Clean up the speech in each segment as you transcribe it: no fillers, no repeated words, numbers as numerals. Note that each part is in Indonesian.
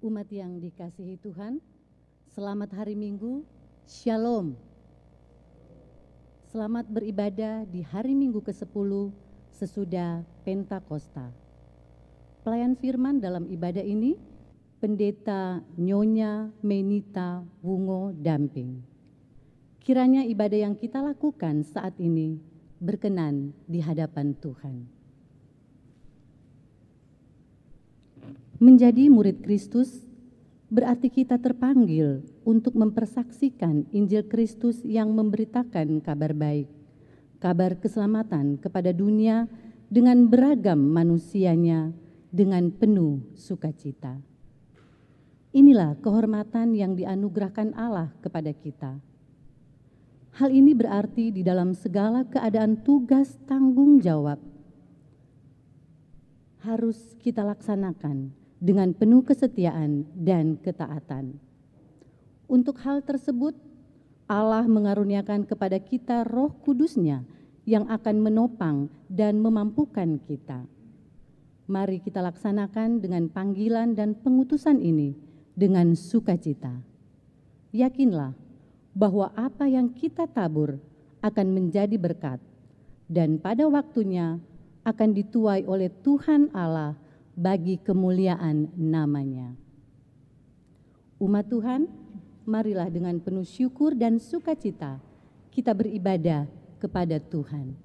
Umat yang dikasihi Tuhan, selamat hari Minggu, Shalom. Selamat beribadah di hari Minggu ke-10 sesudah Pentakosta. Pelayan firman dalam ibadah ini, Pendeta Nyonya Menita Wungo Damping. Kiranya ibadah yang kita lakukan saat ini berkenan di hadapan Tuhan. Menjadi murid Kristus berarti kita terpanggil untuk mempersaksikan Injil Kristus yang memberitakan kabar baik, kabar keselamatan kepada dunia dengan beragam manusianya dengan penuh sukacita. Inilah kehormatan yang dianugerahkan Allah kepada kita. Hal ini berarti di dalam segala keadaan tugas tanggung jawab harus kita laksanakan dengan penuh kesetiaan dan ketaatan. Untuk hal tersebut, Allah mengaruniakan kepada kita Roh Kudus-Nya yang akan menopang dan memampukan kita. Mari kita laksanakan dengan panggilan dan pengutusan ini dengan sukacita. Yakinlah bahwa apa yang kita tabur akan menjadi berkat dan pada waktunya akan dituai oleh Tuhan Allah bagi kemuliaan namanya. Umat Tuhan, marilah dengan penuh syukur dan sukacita kita beribadah kepada Tuhan.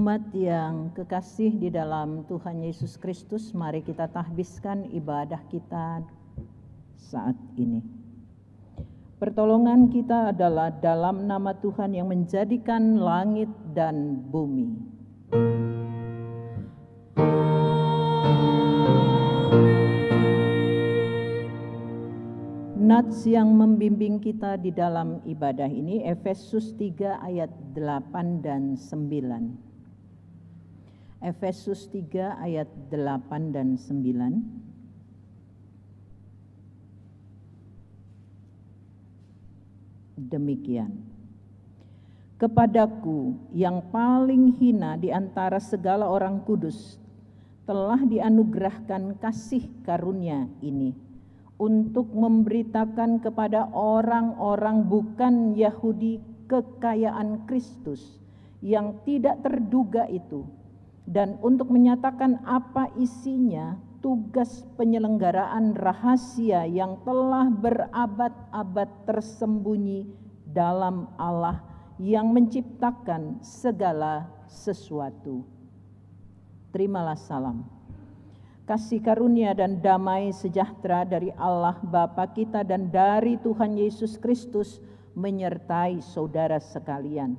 Umat yang kekasih di dalam Tuhan Yesus Kristus, mari kita tahbiskan ibadah kita saat ini. Pertolongan kita adalah dalam nama Tuhan yang menjadikan langit dan bumi. Nats yang membimbing kita di dalam ibadah ini Efesus 3 ayat 8 dan 9. Efesus 3 ayat 8 dan 9. Demikian. Kepadaku yang paling hina di antara segala orang kudus telah dianugerahkan kasih karunia ini untuk memberitakan kepada orang-orang bukan Yahudi kekayaan Kristus yang tidak terduga itu, dan untuk menyatakan apa isinya tugas penyelenggaraan rahasia yang telah berabad-abad tersembunyi dalam Allah yang menciptakan segala sesuatu. Terimalah salam. Kasih karunia dan damai sejahtera dari Allah Bapa kita dan dari Tuhan Yesus Kristus menyertai saudara sekalian.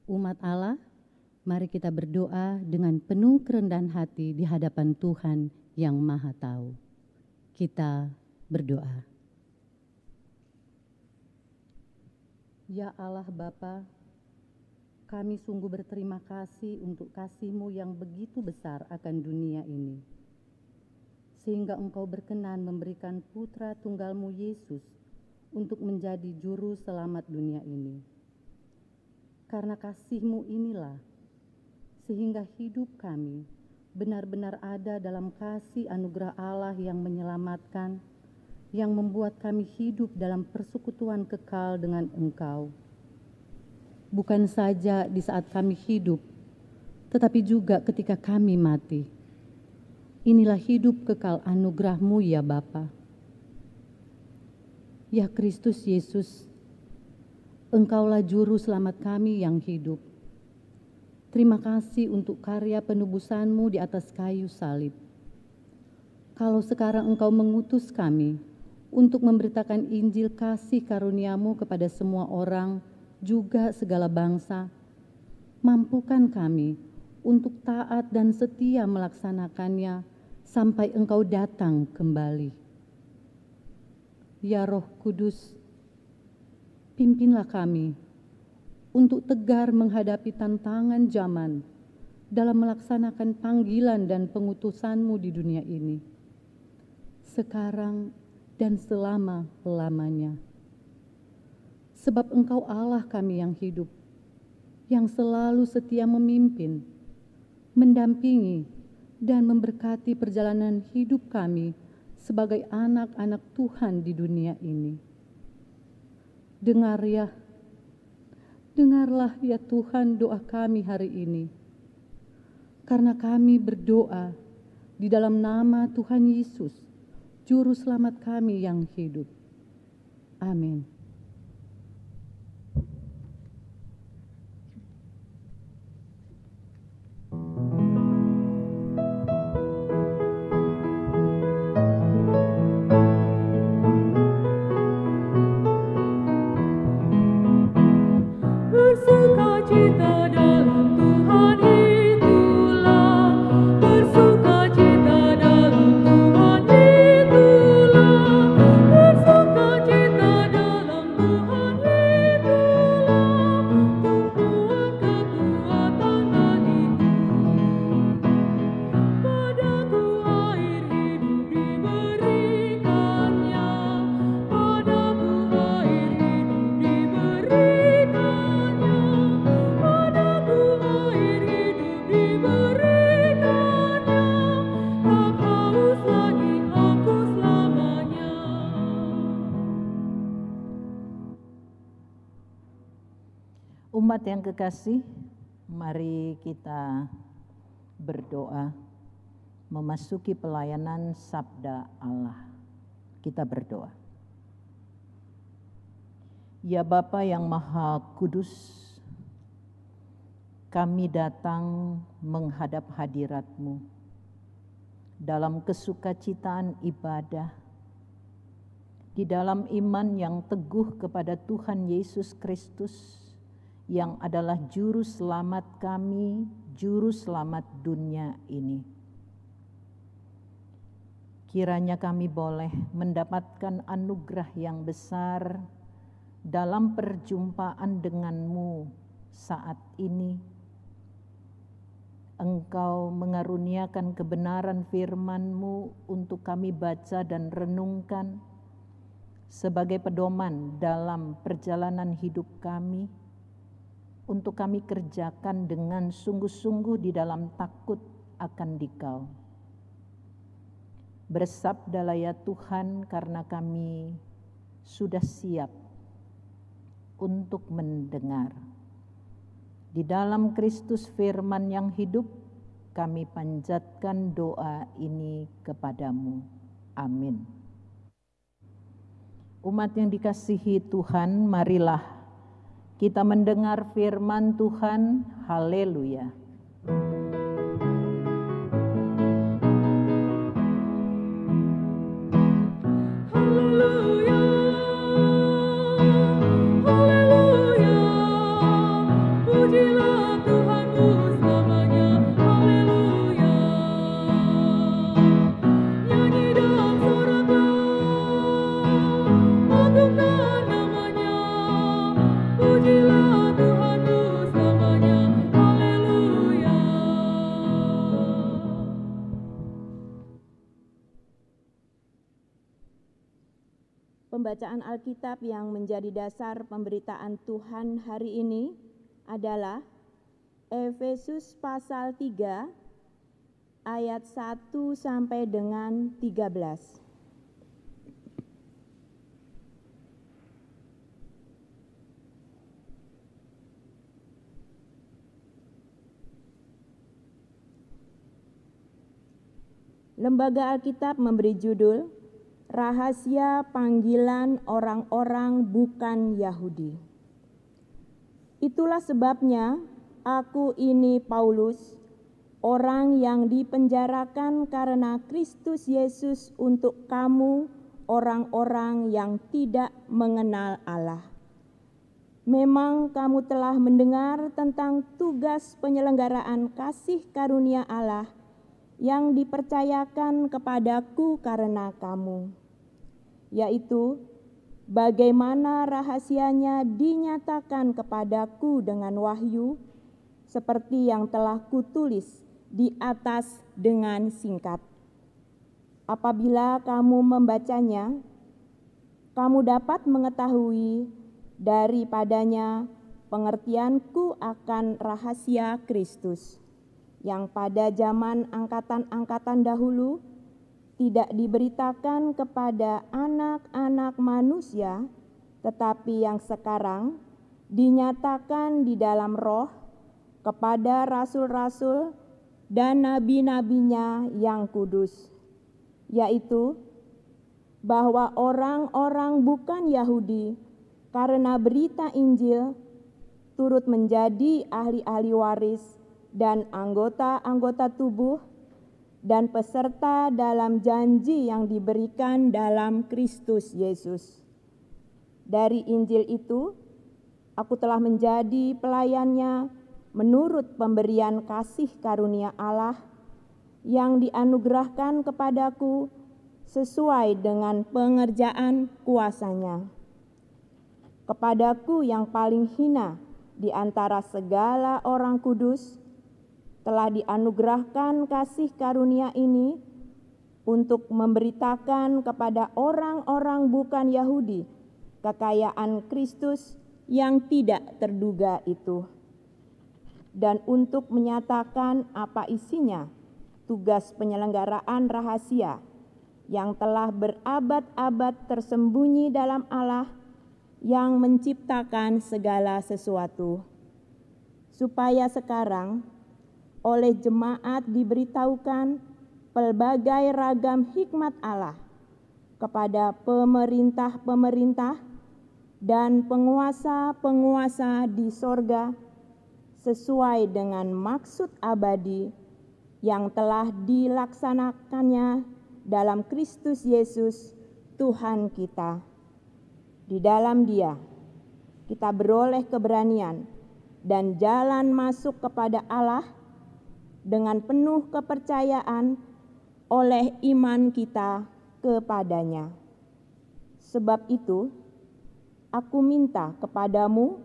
Umat Allah, mari kita berdoa dengan penuh kerendahan hati di hadapan Tuhan yang Maha Tahu. Kita berdoa. Ya Allah Bapa, kami sungguh berterima kasih untuk kasih-Mu yang begitu besar akan dunia ini. Sehingga Engkau berkenan memberikan Putra Tunggal-Mu Yesus untuk menjadi juru selamat dunia ini. Karena kasih-Mu inilah, sehingga hidup kami benar-benar ada dalam kasih anugerah Allah yang menyelamatkan, yang membuat kami hidup dalam persekutuan kekal dengan Engkau. Bukan saja di saat kami hidup, tetapi juga ketika kami mati. Inilah hidup kekal anugerah-Mu ya Bapa. Ya Kristus Yesus, Engkaulah juru selamat kami yang hidup. Terima kasih untuk karya penebusan-Mu di atas kayu salib. Kalau sekarang Engkau mengutus kami untuk memberitakan Injil kasih karunia-Mu kepada semua orang, juga segala bangsa, mampukan kami untuk taat dan setia melaksanakannya sampai Engkau datang kembali. Ya Roh Kudus, pimpinlah kami untuk tegar menghadapi tantangan zaman dalam melaksanakan panggilan dan pengutusan-Mu di dunia ini, sekarang dan selama-lamanya. Sebab Engkau Allah kami yang hidup, yang selalu setia memimpin, mendampingi, dan memberkati perjalanan hidup kami sebagai anak-anak Tuhan di dunia ini. Dengarlah ya Tuhan doa kami hari ini, karena kami berdoa di dalam nama Tuhan Yesus, Juru Selamat kami yang hidup. Amin. Bersukacita dalam Tuhan itulah, bersukacita dalam Tuhan itulah, bersukacita dalam Umat yang kekasih, mari kita berdoa memasuki pelayanan sabda Allah. Kita berdoa. Ya Bapa yang Maha Kudus, kami datang menghadap hadirat-Mu dalam kesukacitaan ibadah, di dalam iman yang teguh kepada Tuhan Yesus Kristus yang adalah juru selamat kami, juru selamat dunia ini. Kiranya kami boleh mendapatkan anugerah yang besar dalam perjumpaan denganmu saat ini. Engkau mengaruniakan kebenaran firman-Mu untuk kami baca dan renungkan sebagai pedoman dalam perjalanan hidup kami, untuk kami kerjakan dengan sungguh-sungguh di dalam takut akan Dikau. Bersabdalah ya Tuhan, karena kami sudah siap untuk mendengar. Di dalam Kristus firman yang hidup, kami panjatkan doa ini kepadamu. Amin. Umat yang dikasihi Tuhan, marilah kita mendengar firman Tuhan. Haleluya. Pembacaan Alkitab yang menjadi dasar pemberitaan Tuhan hari ini adalah Efesus pasal 3 ayat 1 sampai dengan 13. Lembaga Alkitab memberi judul Rahasia Panggilan Orang-orang Bukan Yahudi. Itulah sebabnya aku ini Paulus, orang yang dipenjarakan karena Kristus Yesus untuk kamu, orang-orang yang tidak mengenal Allah. Memang kamu telah mendengar tentang tugas penyelenggaraan kasih karunia Allah yang dipercayakan kepadaku karena kamu, yaitu bagaimana rahasianya dinyatakan kepadaku dengan wahyu, seperti yang telah kutulis di atas dengan singkat. Apabila kamu membacanya, kamu dapat mengetahui daripadanya pengertianku akan rahasia Kristus, yang pada zaman angkatan-angkatan dahulu tidak diberitakan kepada anak-anak manusia, tetapi yang sekarang dinyatakan di dalam Roh kepada rasul-rasul dan nabi-nabinya yang kudus, yaitu bahwa orang-orang bukan Yahudi karena berita Injil turut menjadi ahli-ahli waris dan anggota-anggota tubuh dan peserta dalam janji yang diberikan dalam Kristus Yesus. Dari Injil itu, aku telah menjadi pelayannya menurut pemberian kasih karunia Allah yang dianugerahkan kepadaku sesuai dengan pengerjaan kuasa-Nya. Kepadaku yang paling hina di antara segala orang kudus, telah dianugerahkan kasih karunia ini untuk memberitakan kepada orang-orang bukan Yahudi kekayaan Kristus yang tidak terduga itu, dan untuk menyatakan apa isinya tugas penyelenggaraan rahasia yang telah berabad-abad tersembunyi dalam Allah yang menciptakan segala sesuatu, supaya sekarang oleh jemaat diberitahukan pelbagai ragam hikmat Allah kepada pemerintah-pemerintah dan penguasa-penguasa di sorga sesuai dengan maksud abadi yang telah dilaksanakannya dalam Kristus Yesus Tuhan kita. Di dalam Dia kita beroleh keberanian dan jalan masuk kepada Allah dengan penuh kepercayaan oleh iman kita kepadanya. Sebab itu, aku minta kepadamu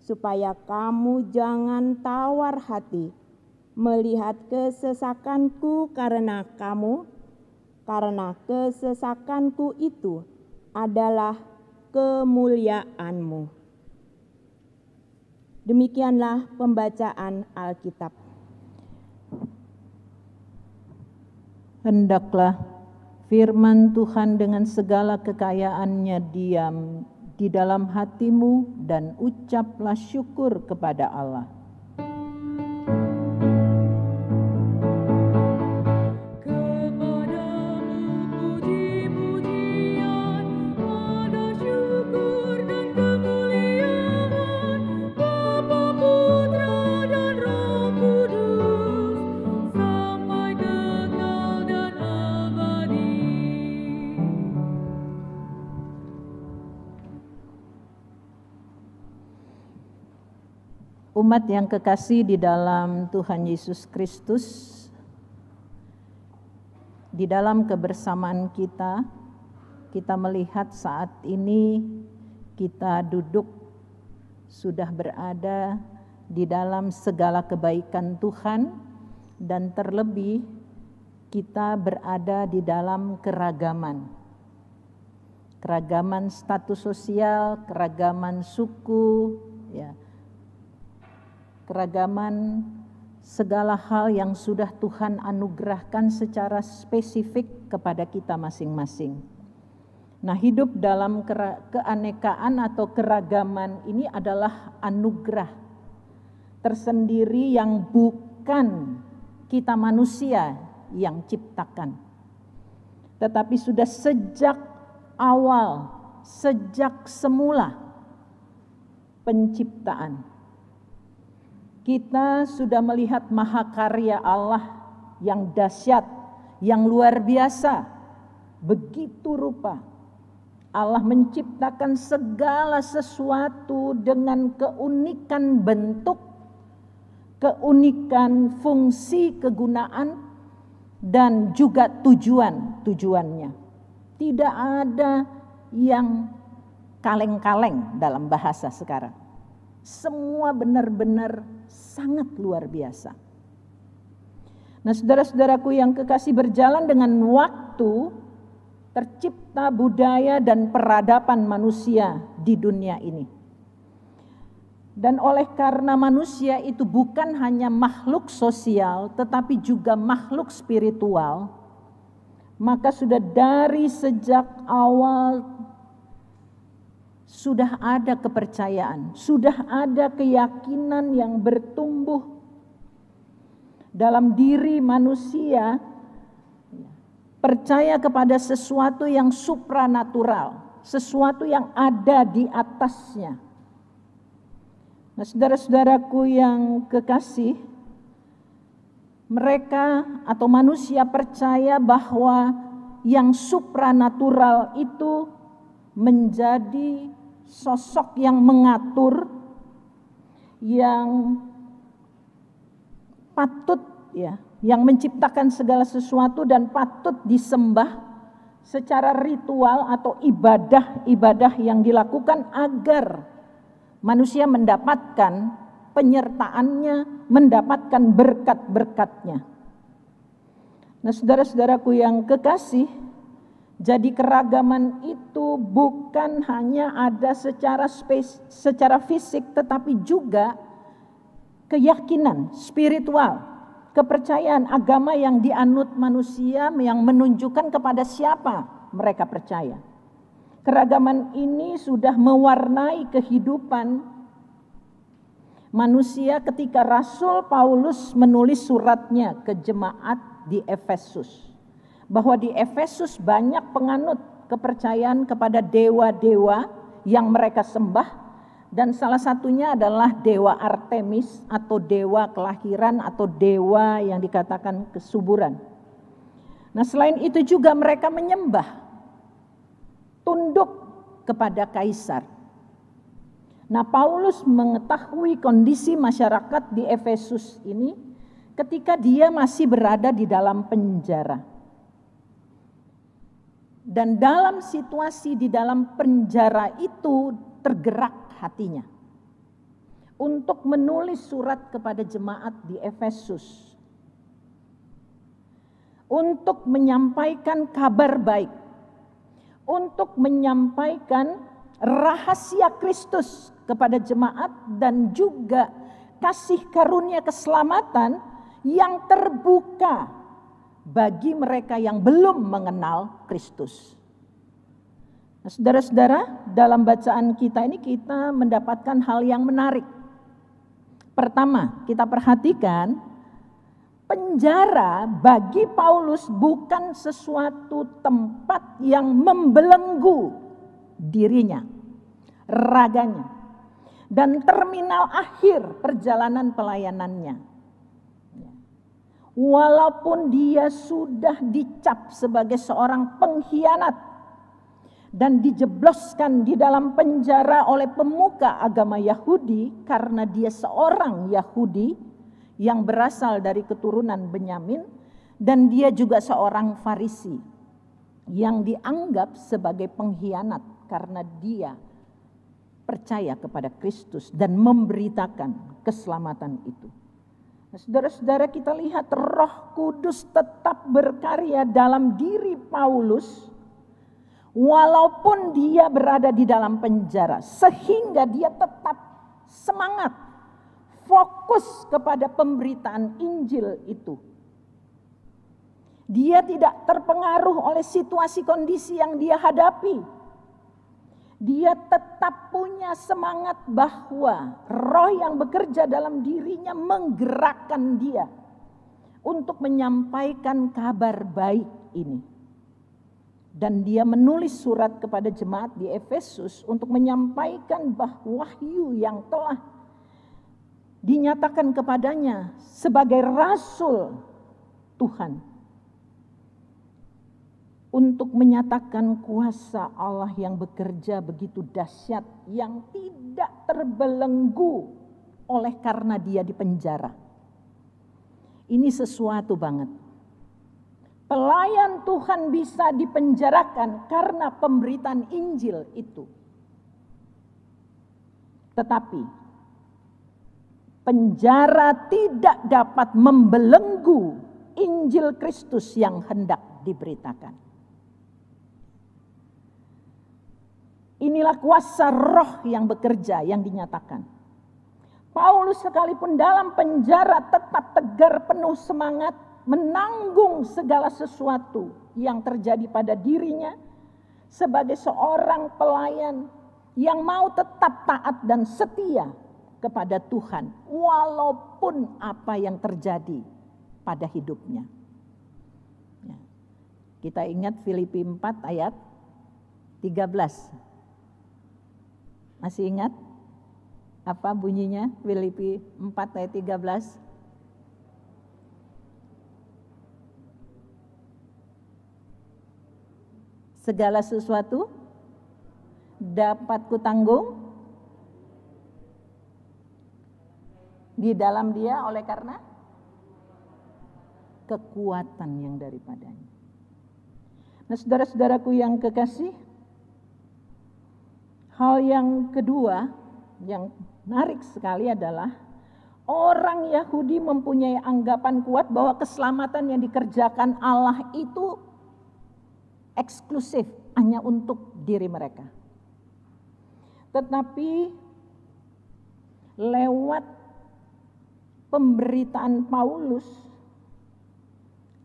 supaya kamu jangan tawar hati melihat kesesakanku karena kesesakanku itu adalah kemuliaanmu. Demikianlah pembacaan Alkitab. Hendaklah firman Tuhan dengan segala kekayaannya diam di dalam hatimu dan ucaplah syukur kepada Allah. Umat yang kekasih di dalam Tuhan Yesus Kristus, di dalam kebersamaan kita melihat saat ini kita duduk sudah berada di dalam segala kebaikan Tuhan, dan terlebih kita berada di dalam keragaman status sosial, keragaman suku, ya, keragaman segala hal yang sudah Tuhan anugerahkan secara spesifik kepada kita masing-masing. Nah, hidup dalam keanekaan atau keragaman ini adalah anugerah tersendiri yang bukan kita manusia yang ciptakan, tetapi sudah sejak awal, sejak semula penciptaan. Kita sudah melihat mahakarya Allah yang dahsyat, yang luar biasa. Begitu rupa Allah menciptakan segala sesuatu dengan keunikan bentuk, keunikan fungsi kegunaan, dan juga tujuannya. Tidak ada yang kaleng-kaleng dalam bahasa sekarang. Semua benar-benar sangat luar biasa. Nah, saudara-saudaraku yang kekasih, berjalan dengan waktu tercipta budaya dan peradaban manusia di dunia ini. Dan oleh karena manusia itu bukan hanya makhluk sosial tetapi juga makhluk spiritual, maka sudah dari sejak awal sudah ada kepercayaan, sudah ada keyakinan yang bertumbuh dalam diri manusia, percaya kepada sesuatu yang supranatural, sesuatu yang ada di atasnya. Nah, saudara-saudaraku yang kekasih, mereka atau manusia percaya bahwa yang supranatural itu menjadi sosok yang mengatur, yang patut, ya, yang menciptakan segala sesuatu dan patut disembah secara ritual atau ibadah yang dilakukan agar manusia mendapatkan penyertaannya, mendapatkan berkat-berkatnya. Nah, saudara-saudaraku yang kekasih, jadi keragaman itu bukan hanya ada secara fisik, tetapi juga keyakinan spiritual, kepercayaan agama yang dianut manusia, yang menunjukkan kepada siapa mereka percaya. Keragaman ini sudah mewarnai kehidupan manusia ketika Rasul Paulus menulis suratnya ke jemaat di Efesus, bahwa di Efesus banyak penganut kepercayaan kepada dewa-dewa yang mereka sembah, dan salah satunya adalah dewa Artemis atau dewa kelahiran atau dewa yang dikatakan kesuburan. Nah, selain itu juga mereka menyembah, tunduk kepada kaisar. Nah, Paulus mengetahui kondisi masyarakat di Efesus ini ketika dia masih berada di dalam penjara. Dan dalam situasi di dalam penjara itu tergerak hatinya untuk menulis surat kepada jemaat di Efesus, untuk menyampaikan kabar baik, untuk menyampaikan rahasia Kristus kepada jemaat dan juga kasih karunia keselamatan yang terbuka bagi mereka yang belum mengenal Kristus. Nah, saudara-saudara, dalam bacaan kita ini kita mendapatkan hal yang menarik. Pertama, kita perhatikan penjara bagi Paulus bukan sesuatu tempat yang membelenggu dirinya, raganya, dan terminal akhir perjalanan pelayanannya. Walaupun dia sudah dicap sebagai seorang pengkhianat dan dijebloskan di dalam penjara oleh pemuka agama Yahudi karena dia seorang Yahudi yang berasal dari keturunan Benyamin, dan dia juga seorang Farisi yang dianggap sebagai pengkhianat karena dia percaya kepada Kristus dan memberitakan keselamatan itu. Nah, saudara-saudara, kita lihat Roh Kudus tetap berkarya dalam diri Paulus walaupun dia berada di dalam penjara, sehingga dia tetap semangat, fokus kepada pemberitaan Injil itu. Dia tidak terpengaruh oleh situasi kondisi yang dia hadapi. Dia tetap punya semangat bahwa roh yang bekerja dalam dirinya menggerakkan dia untuk menyampaikan kabar baik ini. Dan dia menulis surat kepada jemaat di Efesus untuk menyampaikan bahwa wahyu yang telah dinyatakan kepadanya sebagai rasul Tuhan untuk menyatakan kuasa Allah yang bekerja begitu dahsyat, yang tidak terbelenggu oleh karena dia di penjara. Ini sesuatu banget. Pelayan Tuhan bisa dipenjarakan karena pemberitaan Injil itu. Tetapi penjara tidak dapat membelenggu Injil Kristus yang hendak diberitakan. Inilah kuasa roh yang bekerja, yang dinyatakan. Paulus sekalipun dalam penjara tetap tegar, penuh semangat, menanggung segala sesuatu yang terjadi pada dirinya sebagai seorang pelayan yang mau tetap taat dan setia kepada Tuhan walaupun apa yang terjadi pada hidupnya. Ya. Kita ingat Filipi 4 ayat 13. Masih ingat apa bunyinya? Filipi 4 ayat 13. Segala sesuatu dapat kutanggung di dalam Dia oleh karena kekuatan yang daripadanya. Nah, saudara-saudaraku yang kekasih, hal yang kedua yang menarik sekali adalah orang Yahudi mempunyai anggapan kuat bahwa keselamatan yang dikerjakan Allah itu eksklusif hanya untuk diri mereka. Tetapi lewat pemberitaan Paulus,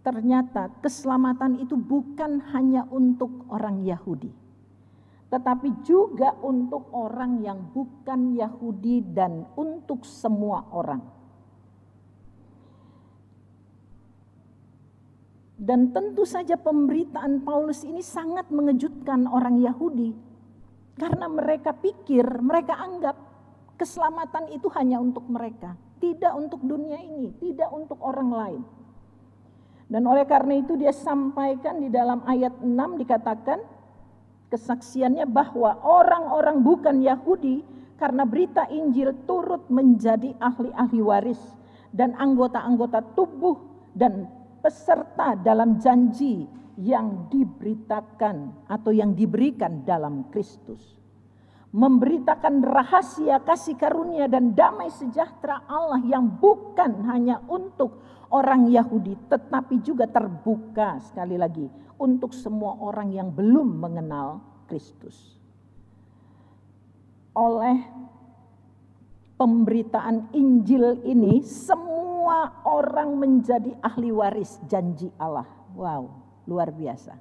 ternyata keselamatan itu bukan hanya untuk orang Yahudi, tetapi juga untuk orang yang bukan Yahudi dan untuk semua orang. Dan tentu saja pemberitaan Paulus ini sangat mengejutkan orang Yahudi, karena mereka pikir, mereka anggap keselamatan itu hanya untuk mereka, tidak untuk dunia ini, tidak untuk orang lain. Dan oleh karena itu dia sampaikan di dalam ayat 6 dikatakan kesaksiannya bahwa orang-orang bukan Yahudi karena berita Injil turut menjadi ahli-ahli waris dan anggota-anggota tubuh dan peserta dalam janji yang diberitakan atau yang diberikan dalam Kristus. Memberitakan rahasia kasih karunia dan damai sejahtera Allah yang bukan hanya untuk orang Yahudi tetapi juga terbuka sekali lagi untuk semua orang yang belum mengenal Kristus. Oleh pemberitaan Injil ini semua orang menjadi ahli waris janji Allah. Wow, luar biasa.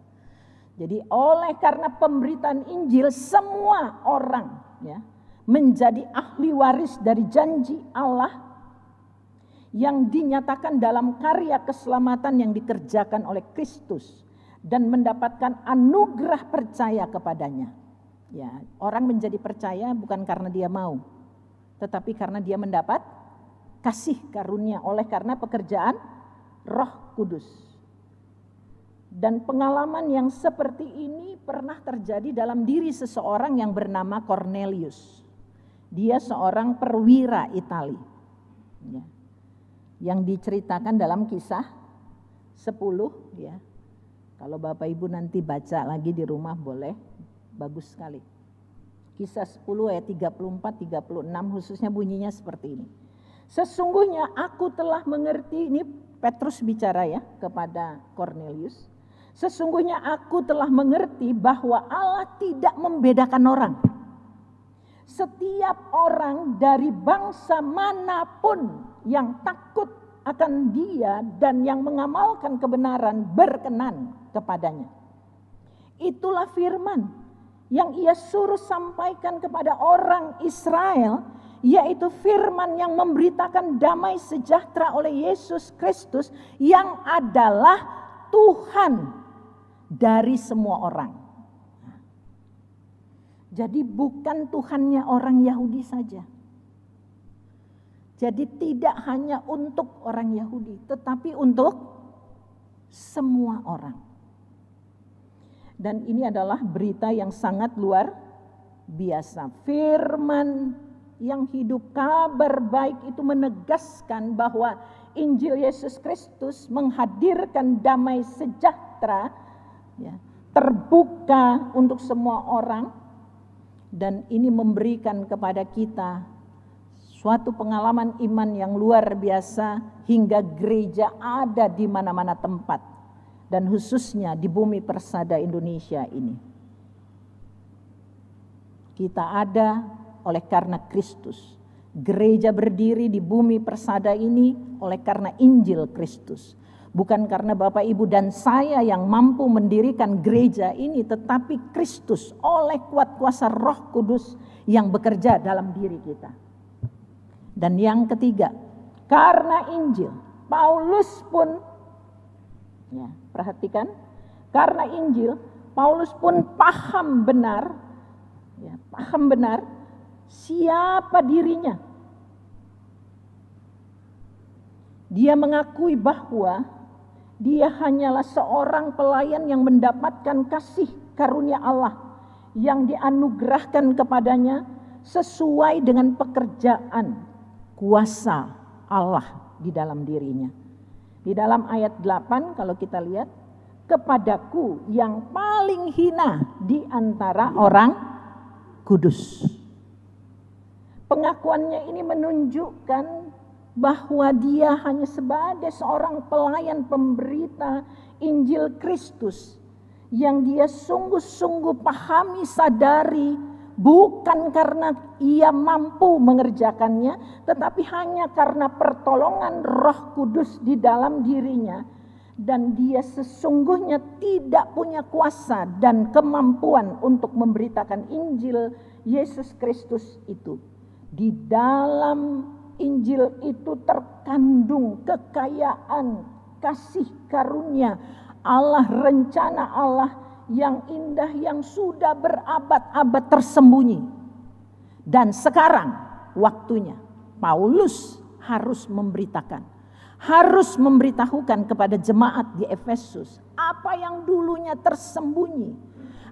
Jadi oleh karena pemberitaan Injil semua orang ya menjadi ahli waris dari janji Allah yang dinyatakan dalam karya keselamatan yang dikerjakan oleh Kristus dan mendapatkan anugerah percaya kepadanya. Ya, orang menjadi percaya bukan karena dia mau, tetapi karena dia mendapat kasih karunia oleh karena pekerjaan Roh Kudus. Dan pengalaman yang seperti ini pernah terjadi dalam diri seseorang yang bernama Cornelius. Dia seorang perwira Itali. Ya. Yang diceritakan dalam Kisah 10 ya. Kalau Bapak Ibu nanti baca lagi di rumah boleh, bagus sekali. Kisah 10 ayat 34 36 khususnya bunyinya seperti ini. Sesungguhnya aku telah mengerti, ini Petrus bicara ya kepada Cornelius. Sesungguhnya aku telah mengerti bahwa Allah tidak membedakan orang. Setiap orang dari bangsa manapun yang takut akan Dia dan yang mengamalkan kebenaran berkenan kepadanya. Itulah firman yang Ia suruh sampaikan kepada orang Israel, yaitu firman yang memberitakan damai sejahtera oleh Yesus Kristus yang adalah Tuhan dari semua orang. Jadi bukan Tuhannya orang Yahudi saja. Jadi tidak hanya untuk orang Yahudi, tetapi untuk semua orang. Dan ini adalah berita yang sangat luar biasa. Firman yang hidup, kabar baik itu menegaskan bahwa Injil Yesus Kristus menghadirkan damai sejahtera ya, terbuka untuk semua orang, dan ini memberikan kepada kita suatu pengalaman iman yang luar biasa hingga gereja ada di mana-mana tempat dan khususnya di bumi persada Indonesia ini. Kita ada oleh karena Kristus. Gereja berdiri di bumi persada ini oleh karena Injil Kristus. Bukan karena Bapak Ibu dan saya yang mampu mendirikan gereja ini, tetapi Kristus oleh kuat kuasa Roh Kudus yang bekerja dalam diri kita. Dan yang ketiga, karena Injil, Paulus pun, ya, perhatikan, karena Injil, Paulus pun paham benar siapa dirinya. Dia mengakui bahwa dia hanyalah seorang pelayan yang mendapatkan kasih karunia Allah yang dianugerahkan kepadanya sesuai dengan pekerjaan kuasa Allah di dalam dirinya. Di dalam ayat 8 kalau kita lihat, kepadaku yang paling hina di antara orang kudus. Pengakuannya ini menunjukkan bahwa dia hanya sebagai seorang pelayan pemberita Injil Kristus yang dia sungguh-sungguh pahami, sadari, bukan karena ia mampu mengerjakannya, tetapi hanya karena pertolongan Roh Kudus di dalam dirinya. dan dia sesungguhnya tidak punya kuasa dan kemampuan untuk memberitakan Injil Yesus Kristus itu. Di dalam Injil itu terkandung kekayaan kasih karunia Allah, rencana Allah yang indah yang sudah berabad-abad tersembunyi. Dan sekarang waktunya Paulus harus memberitahukan kepada jemaat di Efesus apa yang dulunya tersembunyi,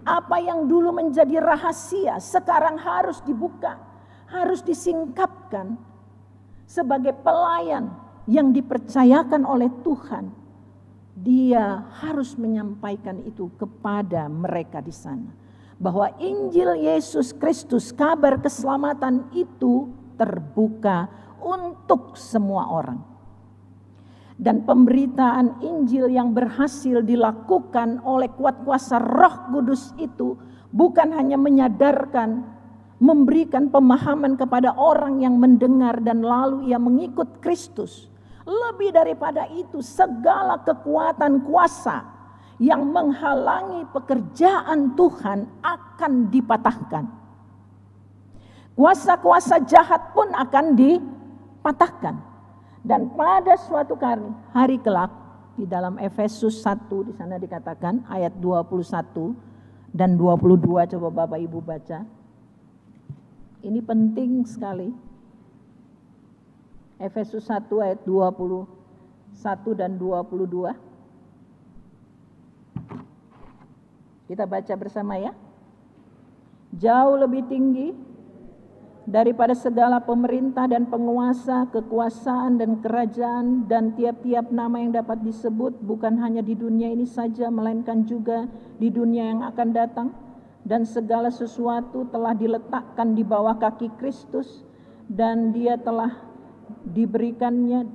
apa yang dulu menjadi rahasia sekarang harus dibuka, harus disingkapkan. Sebagai pelayan yang dipercayakan oleh Tuhan, dia harus menyampaikan itu kepada mereka di sana, bahwa Injil Yesus Kristus, kabar keselamatan itu terbuka untuk semua orang. Dan pemberitaan Injil yang berhasil dilakukan oleh kuat kuasa Roh Kudus itu bukan hanya menyadarkan, memberikan pemahaman kepada orang yang mendengar dan lalu ia mengikut Kristus. Lebih daripada itu, segala kekuatan kuasa yang menghalangi pekerjaan Tuhan akan dipatahkan. Kuasa-kuasa jahat pun akan dipatahkan. Dan pada suatu hari kelak, di dalam Efesus 1 di sana dikatakan ayat 21 dan 22, coba Bapak Ibu baca. Ini penting sekali. Efesus 1 ayat 21 dan 22. Kita baca bersama ya. Jauh lebih tinggi daripada segala pemerintah dan penguasa, kekuasaan dan kerajaan dan tiap-tiap nama yang dapat disebut, bukan hanya di dunia ini saja melainkan juga di dunia yang akan datang. Dan segala sesuatu telah diletakkan di bawah kaki Kristus, dan dia telah diberikannya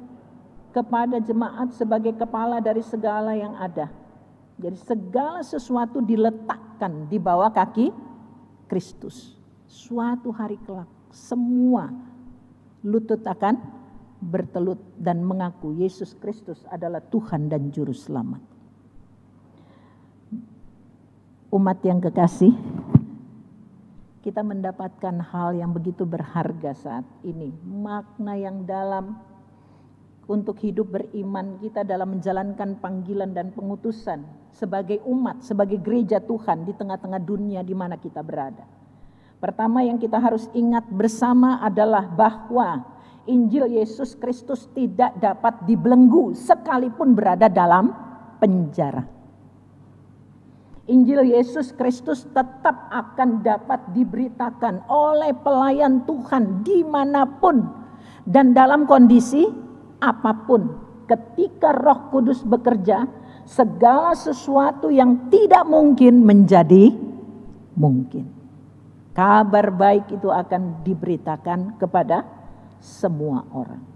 kepada jemaat sebagai kepala dari segala yang ada. Jadi segala sesuatu diletakkan di bawah kaki Kristus. Suatu hari kelak semua lutut akan bertelut dan mengaku Yesus Kristus adalah Tuhan dan Juru Selamat. Umat yang kekasih, kita mendapatkan hal yang begitu berharga saat ini. Makna yang dalam untuk hidup beriman kita dalam menjalankan panggilan dan pengutusan sebagai umat, sebagai gereja Tuhan di tengah-tengah dunia di mana kita berada. Pertama yang kita harus ingat bersama adalah bahwa Injil Yesus Kristus tidak dapat dibelenggu sekalipun berada dalam penjara. Injil Yesus Kristus tetap akan dapat diberitakan oleh pelayan Tuhan dimanapun dan dalam kondisi apapun. Ketika Roh Kudus bekerja, segala sesuatu yang tidak mungkin menjadi mungkin. Kabar baik itu akan diberitakan kepada semua orang.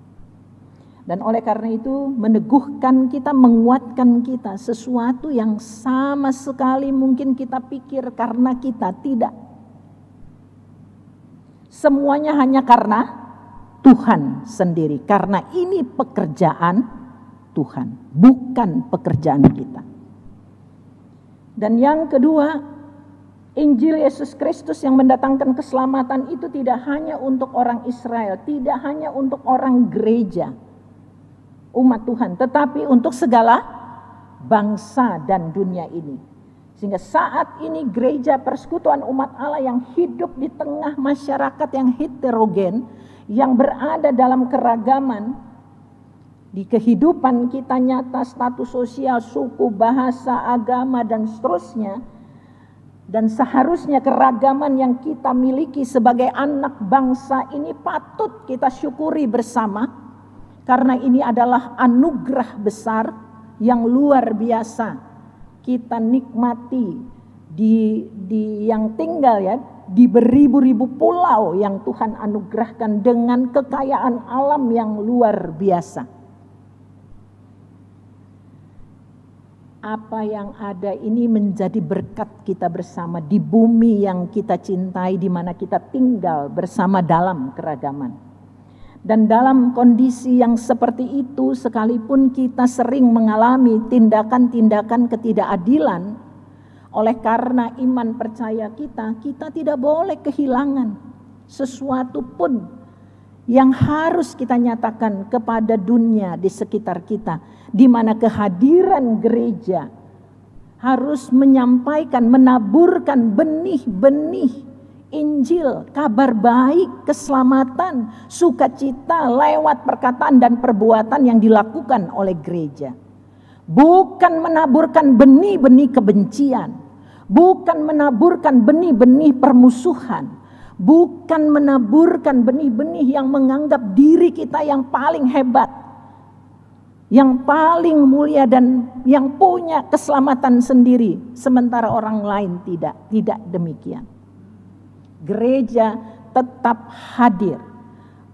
Dan oleh karena itu meneguhkan kita, menguatkan kita, sesuatu yang sama sekali mungkin kita pikir karena kita tidak. Semuanya hanya karena Tuhan sendiri. Karena ini pekerjaan Tuhan, bukan pekerjaan kita. Dan yang kedua, Injil Yesus Kristus yang mendatangkan keselamatan itu tidak hanya untuk orang Israel, tidak hanya untuk orang gereja, umat Tuhan, tetapi untuk segala bangsa dan dunia ini. Sehingga saat ini gereja persekutuan umat Allah yang hidup di tengah masyarakat yang heterogen, yang berada dalam keragaman di kehidupan kita nyata, status sosial, suku, bahasa, agama, dan seterusnya. Dan seharusnya keragaman yang kita miliki sebagai anak bangsa ini patut kita syukuri bersama, karena ini adalah anugerah besar yang luar biasa kita nikmati di yang tinggal ya di beribu-ribu pulau yang Tuhan anugerahkan dengan kekayaan alam yang luar biasa. Apa yang ada ini menjadi berkat kita bersama di bumi yang kita cintai, di mana kita tinggal bersama dalam keragaman. Dan dalam kondisi yang seperti itu, sekalipun kita sering mengalami tindakan-tindakan ketidakadilan, oleh karena iman percaya kita tidak boleh kehilangan sesuatu pun yang harus kita nyatakan kepada dunia di sekitar kita, di mana kehadiran gereja harus menyampaikan, menaburkan benih-benih Injil, kabar baik, keselamatan, sukacita lewat perkataan dan perbuatan yang dilakukan oleh gereja. Bukan menaburkan benih-benih kebencian, bukan menaburkan benih-benih permusuhan, bukan menaburkan benih-benih yang menganggap diri kita yang paling hebat, yang paling mulia dan yang punya keselamatan sendiri, sementara orang lain tidak demikian. Gereja tetap hadir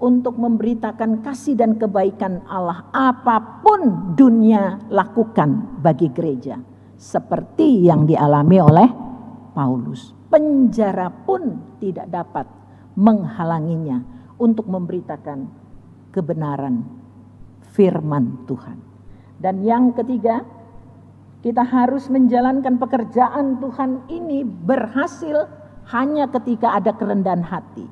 untuk memberitakan kasih dan kebaikan Allah apapun dunia lakukan bagi gereja, seperti yang dialami oleh Paulus. Penjara pun tidak dapat menghalanginya untuk memberitakan kebenaran firman Tuhan. Dan yang ketiga, kita harus menjalankan pekerjaan Tuhan ini berhasil hanya ketika ada kerendahan hati.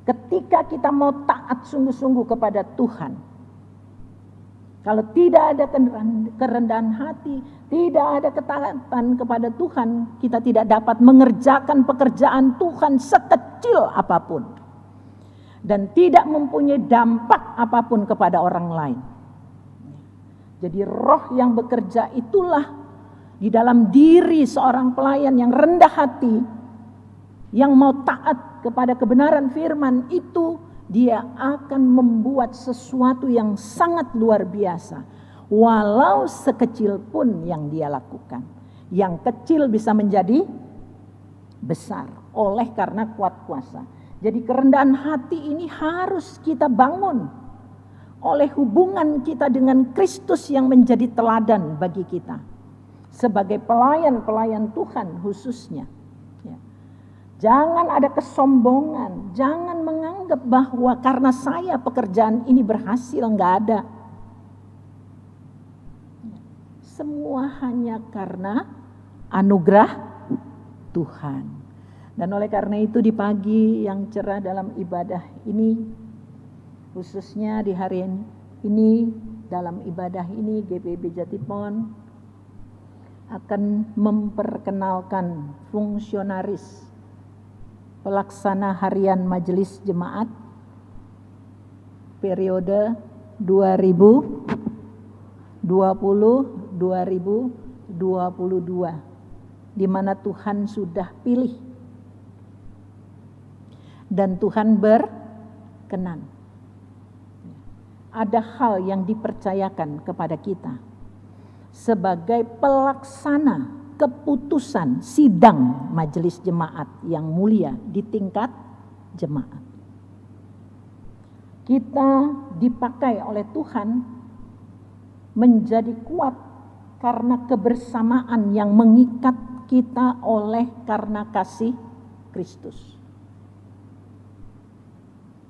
Ketika kita mau taat sungguh-sungguh kepada Tuhan. Kalau tidak ada kerendahan hati, tidak ada ketaatan kepada Tuhan, kita tidak dapat mengerjakan pekerjaan Tuhan sekecil apapun. Dan tidak mempunyai dampak apapun kepada orang lain. Jadi roh yang bekerja itulah di dalam diri seorang pelayan yang rendah hati, yang mau taat kepada kebenaran firman itu, dia akan membuat sesuatu yang sangat luar biasa. Walau sekecil pun yang dia lakukan. Yang kecil bisa menjadi besar oleh karena kuat kuasa. Jadi kerendahan hati ini harus kita bangun oleh hubungan kita dengan Kristus yang menjadi teladan bagi kita. Sebagai pelayan-pelayan Tuhan khususnya. Jangan ada kesombongan, jangan menganggap bahwa karena saya pekerjaan ini berhasil, enggak ada. Semua hanya karena anugerah Tuhan. Dan oleh karena itu di pagi yang cerah dalam ibadah ini, khususnya di hari ini, dalam ibadah ini GPIB Jatipon akan memperkenalkan fungsionaris pelaksana harian Majelis Jemaat periode 2020-2022, di mana Tuhan sudah pilih dan Tuhan berkenan. Ada hal yang dipercayakan kepada kita sebagai pelaksana keputusan sidang majelis jemaat yang mulia di tingkat jemaat. Kita dipakai oleh Tuhan menjadi kuat karena kebersamaan yang mengikat kita oleh karena kasih Kristus.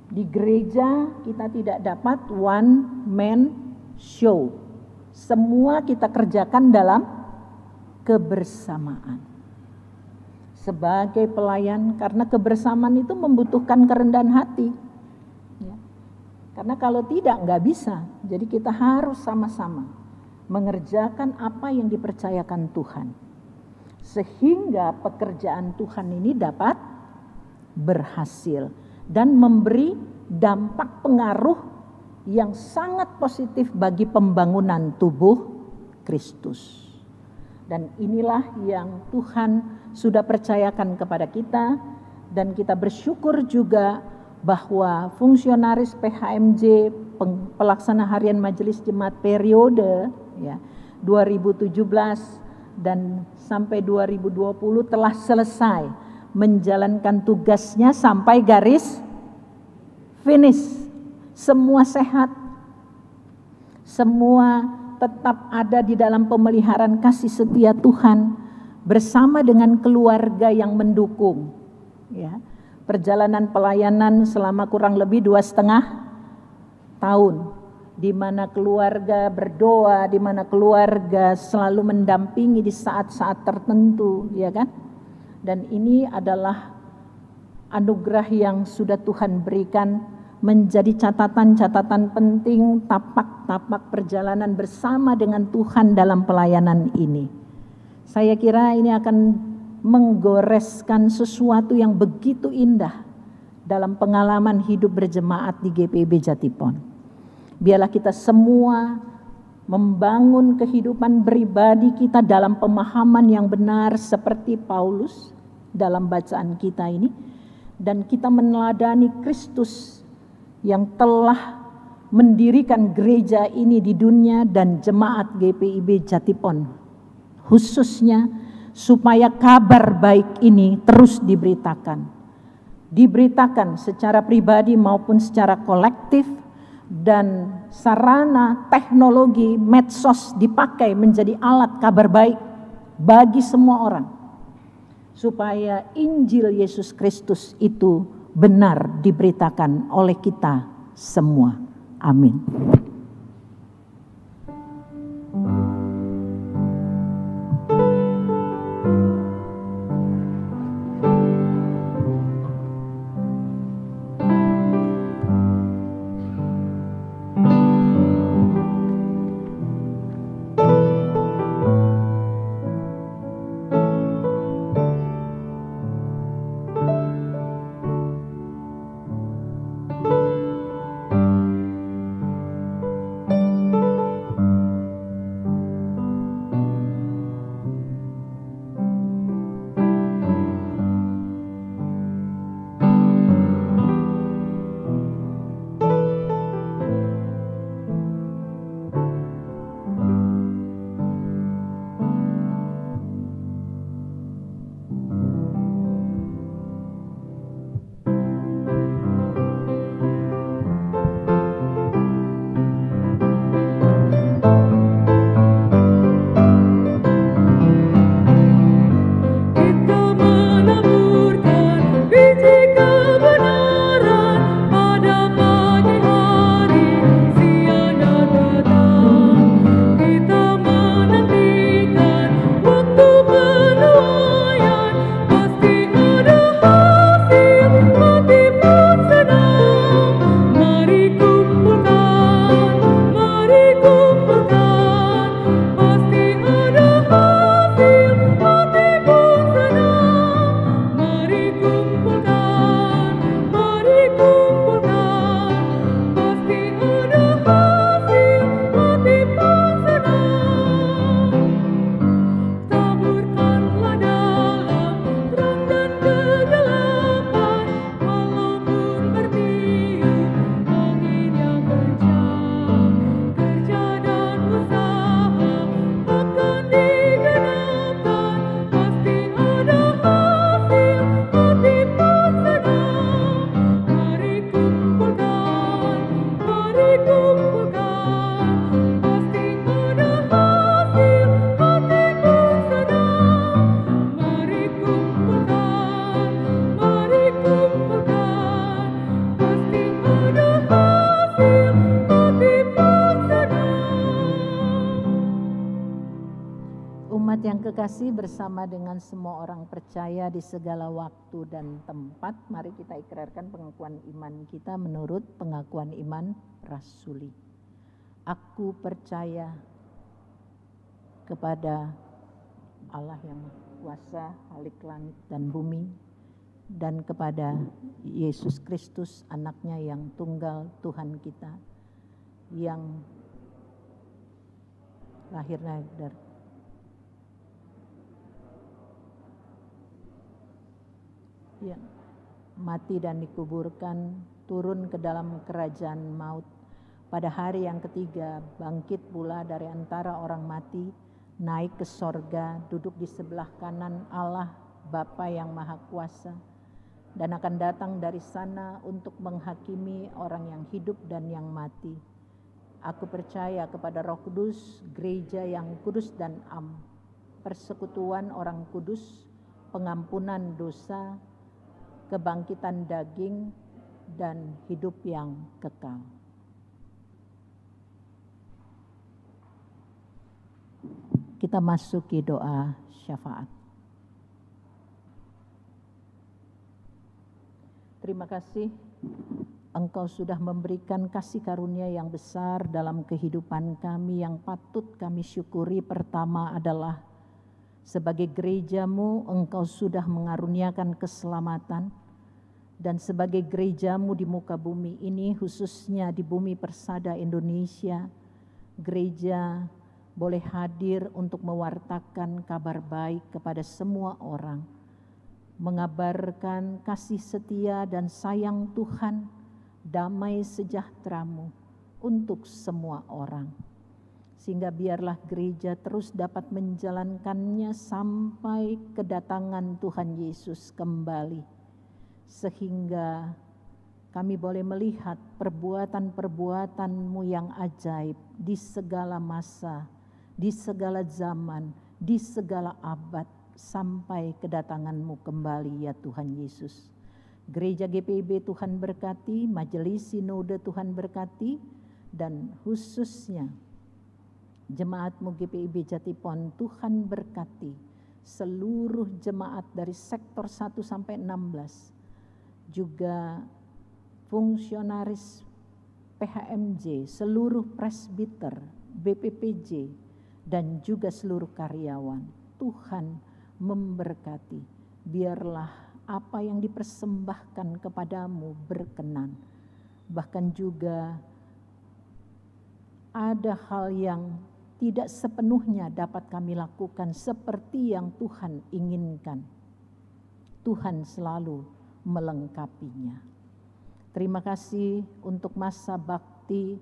Di gereja kita tidak dapat one man show. Semua kita kerjakan dalam kebersamaan. Sebagai pelayan, karena kebersamaan itu membutuhkan kerendahan hati. Ya. Karena kalau tidak, nggak bisa. Jadi kita harus sama-sama mengerjakan apa yang dipercayakan Tuhan. Sehingga pekerjaan Tuhan ini dapat berhasil dan memberi dampak pengaruh yang sangat positif bagi pembangunan tubuh Kristus. Dan inilah yang Tuhan sudah percayakan kepada kita, dan kita bersyukur juga bahwa fungsionaris PHMJ pelaksana harian Majelis Jemaat periode 2017 dan sampai 2020 telah selesai menjalankan tugasnya sampai garis finish. Semua sehat, semua tetap ada di dalam pemeliharaan kasih setia Tuhan bersama dengan keluarga yang mendukung. Ya, perjalanan pelayanan selama kurang lebih 2,5 tahun, di mana keluarga berdoa, di mana keluarga selalu mendampingi di saat-saat tertentu, ya kan? Dan ini adalah anugerah yang sudah Tuhan berikan menjadi catatan-catatan penting tapak-tapak perjalanan bersama dengan Tuhan dalam pelayanan ini. Saya kira ini akan menggoreskan sesuatu yang begitu indah dalam pengalaman hidup berjemaat di GPIB Jatipon. Biarlah kita semua membangun kehidupan pribadi kita dalam pemahaman yang benar seperti Paulus dalam bacaan kita ini, dan kita meneladani Kristus yang telah mendirikan gereja ini di dunia dan jemaat GPIB Jatipon khususnya, supaya kabar baik ini terus diberitakan secara pribadi maupun secara kolektif, dan sarana teknologi medsos dipakai menjadi alat kabar baik bagi semua orang, supaya Injil Yesus Kristus itu benar diberitakan oleh kita semua. Amin. Kekasih, bersama dengan semua orang percaya di segala waktu dan tempat, mari kita ikrarkan pengakuan iman kita menurut pengakuan iman rasuli. Aku percaya kepada Allah yang Maha Kuasa, Khalik langit dan bumi, dan kepada Yesus Kristus, anaknya yang tunggal, Tuhan kita, yang lahir dari mati dan dikuburkan, turun ke dalam kerajaan maut, pada hari yang ketiga bangkit pula dari antara orang mati, naik ke sorga, duduk di sebelah kanan Allah Bapa yang Maha Kuasa, dan akan datang dari sana untuk menghakimi orang yang hidup dan yang mati. Aku percaya kepada Roh Kudus, gereja yang kudus dan am, persekutuan orang kudus, pengampunan dosa, kebangkitan daging, dan hidup yang kekal. Kita masuki doa syafaat. Terima kasih Engkau sudah memberikan kasih karunia yang besar dalam kehidupan kami yang patut kami syukuri. Pertama adalah sebagai gereja-Mu Engkau sudah mengaruniakan keselamatan, dan sebagai gereja-Mu di muka bumi ini, khususnya di bumi Persada Indonesia, gereja boleh hadir untuk mewartakan kabar baik kepada semua orang, mengabarkan kasih setia dan sayang Tuhan, damai sejahtera-Mu untuk semua orang. Sehingga biarlah gereja terus dapat menjalankannya sampai kedatangan Tuhan Yesus kembali. Sehingga kami boleh melihat perbuatan-perbuatan-Mu yang ajaib di segala masa, di segala zaman, di segala abad, sampai kedatangan-Mu kembali ya Tuhan Yesus. Gereja GPIB Tuhan berkati, Majelis Sinode Tuhan berkati, dan khususnya jemaat-Mu GPIB Jatipon Tuhan berkati, seluruh jemaat dari sektor 1 sampai 16, juga fungsionaris PHMJ, seluruh presbiter, BPPJ, dan juga seluruh karyawan. Tuhan memberkati, biarlah apa yang dipersembahkan kepadamu berkenan. Bahkan juga ada hal yang tidak sepenuhnya dapat kami lakukan seperti yang Tuhan inginkan. Tuhan selalu melengkapinya. Terima kasih untuk masa bakti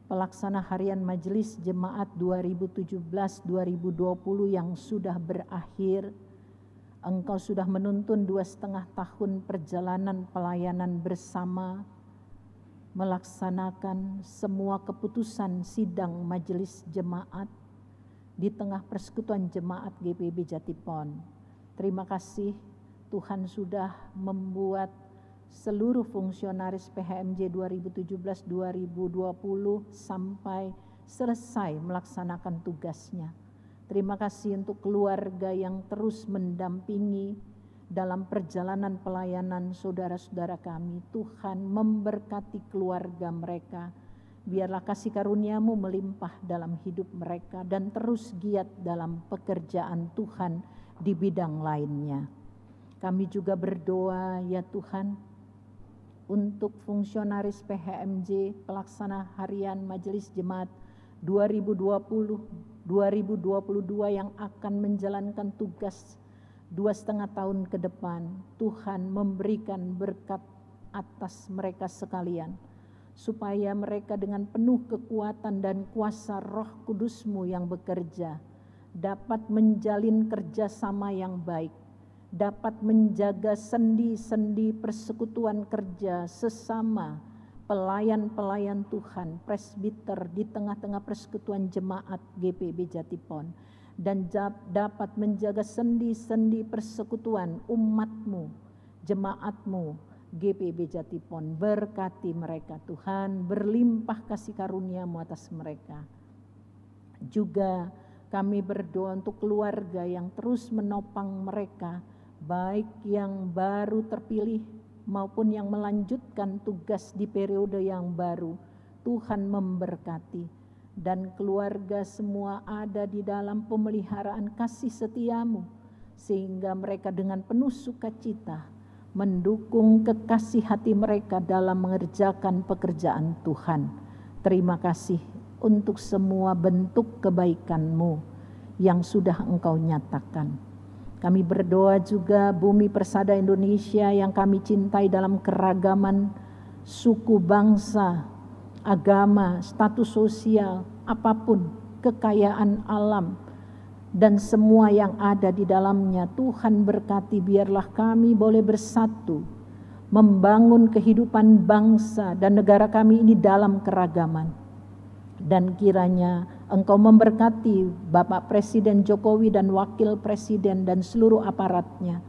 pelaksana harian Majelis Jemaat 2017-2020 yang sudah berakhir. Engkau sudah menuntun 2,5 tahun perjalanan pelayanan bersama, melaksanakan semua keputusan sidang majelis jemaat di tengah persekutuan jemaat GPIB Jatipon. Terima kasih Tuhan sudah membuat seluruh fungsionaris PHMJ 2017-2020 sampai selesai melaksanakan tugasnya. Terima kasih untuk keluarga yang terus mendampingi dalam perjalanan pelayanan saudara-saudara kami. Tuhan memberkati keluarga mereka. Biarlah kasih karunia-Mu melimpah dalam hidup mereka dan terus giat dalam pekerjaan Tuhan di bidang lainnya. Kami juga berdoa ya Tuhan untuk fungsionaris PHMJ pelaksana harian Majelis Jemaat 2020-2022 yang akan menjalankan tugas 2,5 tahun ke depan. Tuhan memberikan berkat atas mereka sekalian, supaya mereka dengan penuh kekuatan dan kuasa Roh Kudus-Mu yang bekerja dapat menjalin kerjasama yang baik, dapat menjaga sendi-sendi persekutuan kerja sesama pelayan-pelayan Tuhan, presbiter di tengah-tengah persekutuan jemaat GPIB Jatipon, dan dapat menjaga sendi-sendi persekutuan umat-Mu, jemaat-Mu GPIB Jatipon. Berkati mereka Tuhan, berlimpah kasih karunia-Mu atas mereka. Juga kami berdoa untuk keluarga yang terus menopang mereka, baik yang baru terpilih maupun yang melanjutkan tugas di periode yang baru. Tuhan memberkati, dan keluarga semua ada di dalam pemeliharaan kasih setia-Mu, sehingga mereka dengan penuh sukacita mendukung kekasih hati mereka dalam mengerjakan pekerjaan Tuhan. Terima kasih untuk semua bentuk kebaikan-Mu yang sudah Engkau nyatakan. Kami berdoa juga bumi Persada Indonesia yang kami cintai dalam keragaman suku, bangsa, agama, status sosial, apapun, kekayaan alam, dan semua yang ada di dalamnya. Tuhan berkati, biarlah kami boleh bersatu, membangun kehidupan bangsa dan negara kami ini dalam keragaman. Dan kiranya Engkau memberkati Bapak Presiden Jokowi dan Wakil Presiden dan seluruh aparatnya,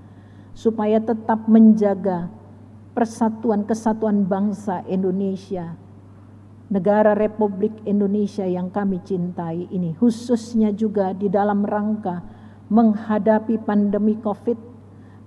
supaya tetap menjaga persatuan kesatuan bangsa Indonesia negara Republik Indonesia yang kami cintai ini, khususnya juga di dalam rangka menghadapi pandemi COVID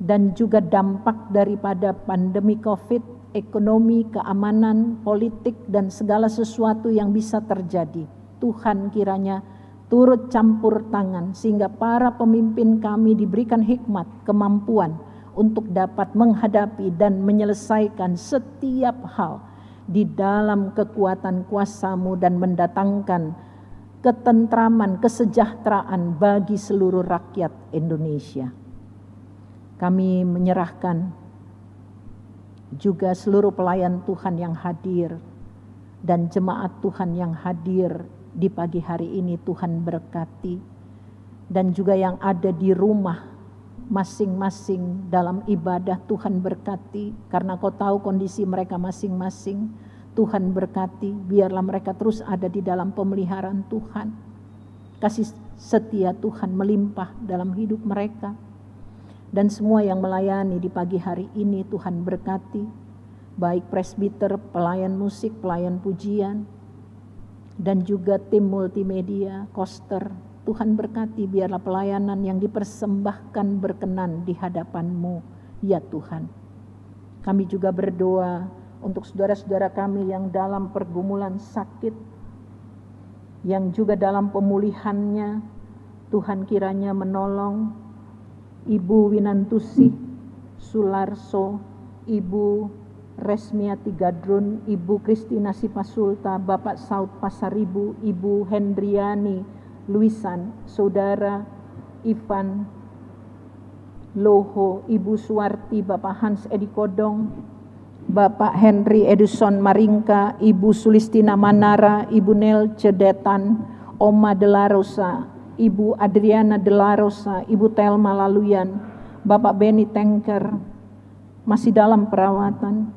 dan juga dampak daripada pandemi COVID, ekonomi, keamanan, politik, dan segala sesuatu yang bisa terjadi. Tuhan kiranya turut campur tangan sehingga para pemimpin kami diberikan hikmat, kemampuan untuk dapat menghadapi dan menyelesaikan setiap hal di dalam kekuatan kuasa-Mu dan mendatangkan ketentraman, kesejahteraan bagi seluruh rakyat Indonesia. Kami menyerahkan juga seluruh pelayan Tuhan yang hadir dan jemaat Tuhan yang hadir di pagi hari ini, Tuhan berkati, dan juga yang ada di rumah masing-masing dalam ibadah, Tuhan berkati, karena Kau tahu kondisi mereka masing-masing. Tuhan berkati, biarlah mereka terus ada di dalam pemeliharaan Tuhan. Kasih setia Tuhan melimpah dalam hidup mereka. Dan semua yang melayani di pagi hari ini Tuhan berkati, baik presbiter, pelayan musik, pelayan pujian, dan juga tim multimedia, koster. Tuhan berkati, biarlah pelayanan yang dipersembahkan berkenan di hadapan-Mu, ya Tuhan. Kami juga berdoa untuk saudara-saudara kami yang dalam pergumulan sakit, yang juga dalam pemulihannya. Tuhan kiranya menolong Ibu Winantusi Sularso, Ibu Resmiati Gadrun, Ibu Kristina Sipasulta, Bapak Saud Pasaribu, Ibu Hendriani Luisan, Saudara Ivan Loho, Ibu Suwarti, Bapak Hans Edi Kodong, Bapak Henry Edison Maringka, Ibu Sulistina Manara, Ibu Nel Cedetan, Oma De La Rosa, Ibu Adriana De La Rosa, Ibu Telma Laluyan, Bapak Beni Tengker masih dalam perawatan,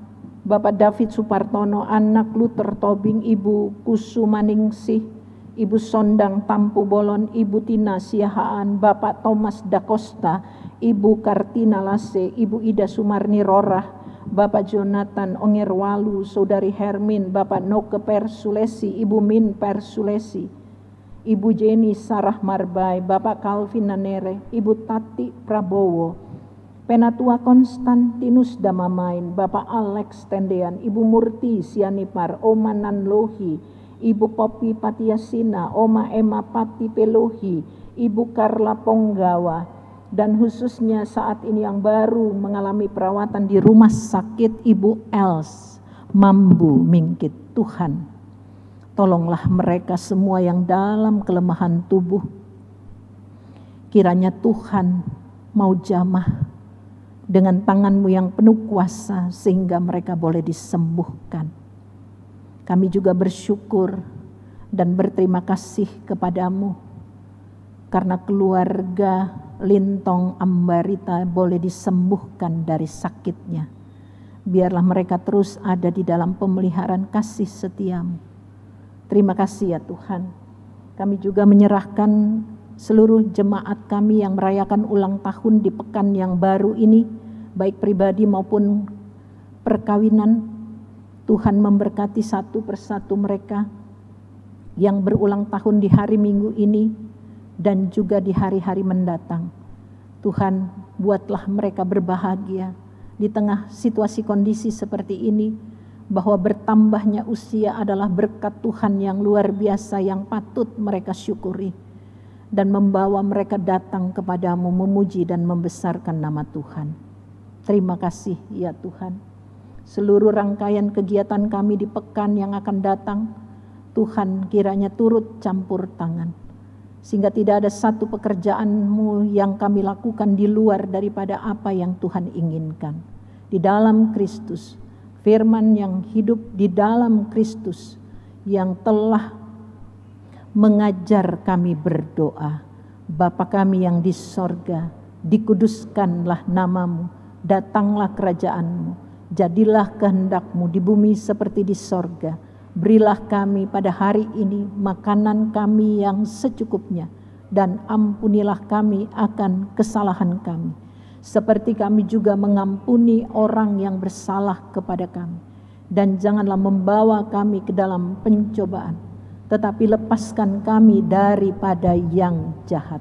Bapak David Supartono, anak Luther Tobing, Ibu Kusumaningsih, Ibu Sondang Tampu Bolon, Ibu Tina Siahaan, Bapak Thomas Da Costa, Ibu Kartina Lase, Ibu Ida Sumarni Rorah, Bapak Jonathan Ongerwalu, Saudari Hermin, Bapak Noke Persulesi, Ibu Min Persulesi, Ibu Jenny Sarah Marbai, Bapak Calvin Nanere, Ibu Tati Prabowo, Penatua Konstantinus Damamain, Bapak Alex Tendean, Ibu Murti Sianipar, Oma Nanlohi, Ibu Popi Patiasina, Oma Emma Pati Pelohi, Ibu Karla Ponggawa, dan khususnya saat ini yang baru mengalami perawatan di rumah sakit Ibu Els Mambu Mingkit. Tuhan, tolonglah mereka semua yang dalam kelemahan tubuh. Kiranya Tuhan mau jamah dengan tangan-Mu yang penuh kuasa sehingga mereka boleh disembuhkan. Kami juga bersyukur dan berterima kasih kepadamu karena keluarga Lintong Ambarita boleh disembuhkan dari sakitnya. Biarlah mereka terus ada di dalam pemeliharaan kasih setia-Mu. Terima kasih ya Tuhan. Kami juga menyerahkan seluruh jemaat kami yang merayakan ulang tahun di pekan yang baru ini, baik pribadi maupun perkawinan. Tuhan memberkati satu persatu mereka yang berulang tahun di hari Minggu ini dan juga di hari-hari mendatang. Tuhan, buatlah mereka berbahagia di tengah situasi kondisi seperti ini, bahwa bertambahnya usia adalah berkat Tuhan yang luar biasa yang patut mereka syukuri dan membawa mereka datang kepadamu memuji dan membesarkan nama Tuhan. Terima kasih ya Tuhan. Seluruh rangkaian kegiatan kami di pekan yang akan datang, Tuhan kiranya turut campur tangan. Sehingga tidak ada satu pekerjaan-Mu yang kami lakukan di luar daripada apa yang Tuhan inginkan. Di dalam Kristus, firman yang hidup di dalam Kristus yang telah mengajar kami berdoa. Bapa kami yang di sorga, dikuduskanlah nama-Mu, datanglah kerajaan-Mu. Jadilah kehendak-Mu di bumi seperti di sorga. Berilah kami pada hari ini makanan kami yang secukupnya, dan ampunilah kami akan kesalahan kami, seperti kami juga mengampuni orang yang bersalah kepada kami. dan janganlah membawa kami ke dalam pencobaan, tetapi lepaskan kami daripada yang jahat.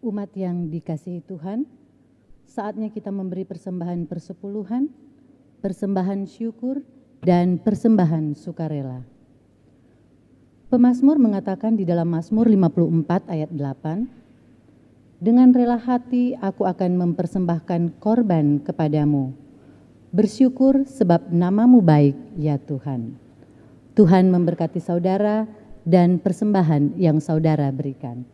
Umat yang dikasihi Tuhan, saatnya kita memberi persembahan persepuluhan, persembahan syukur, dan persembahan sukarela. Pemazmur mengatakan di dalam Mazmur 54 ayat 8, "Dengan rela hati aku akan mempersembahkan korban kepadamu. Bersyukur sebab namamu baik, ya Tuhan." Tuhan memberkati saudara dan persembahan yang saudara berikan.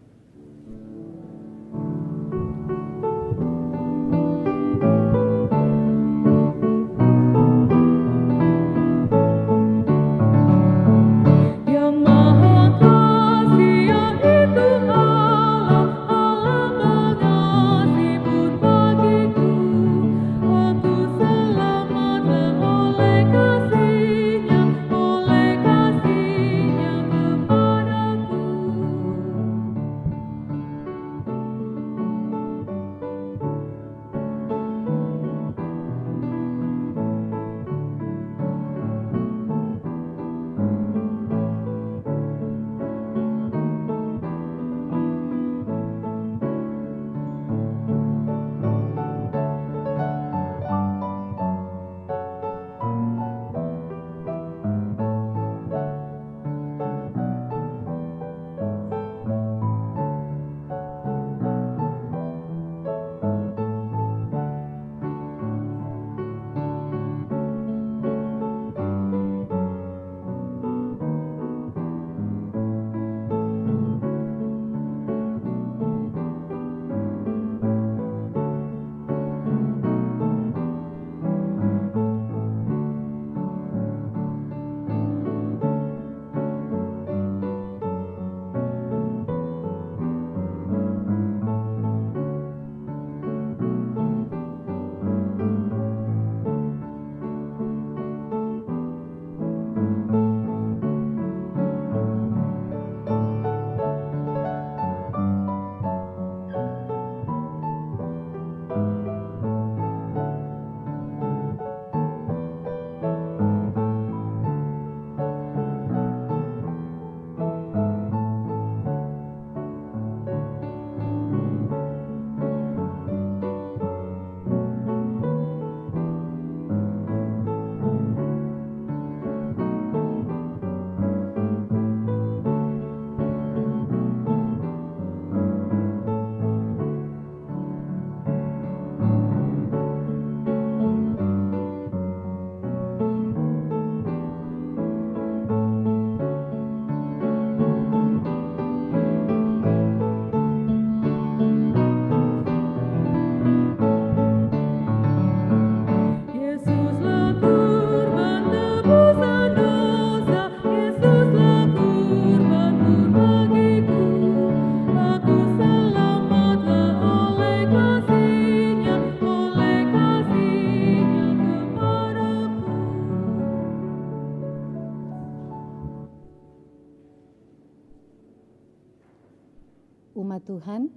Umat Tuhan,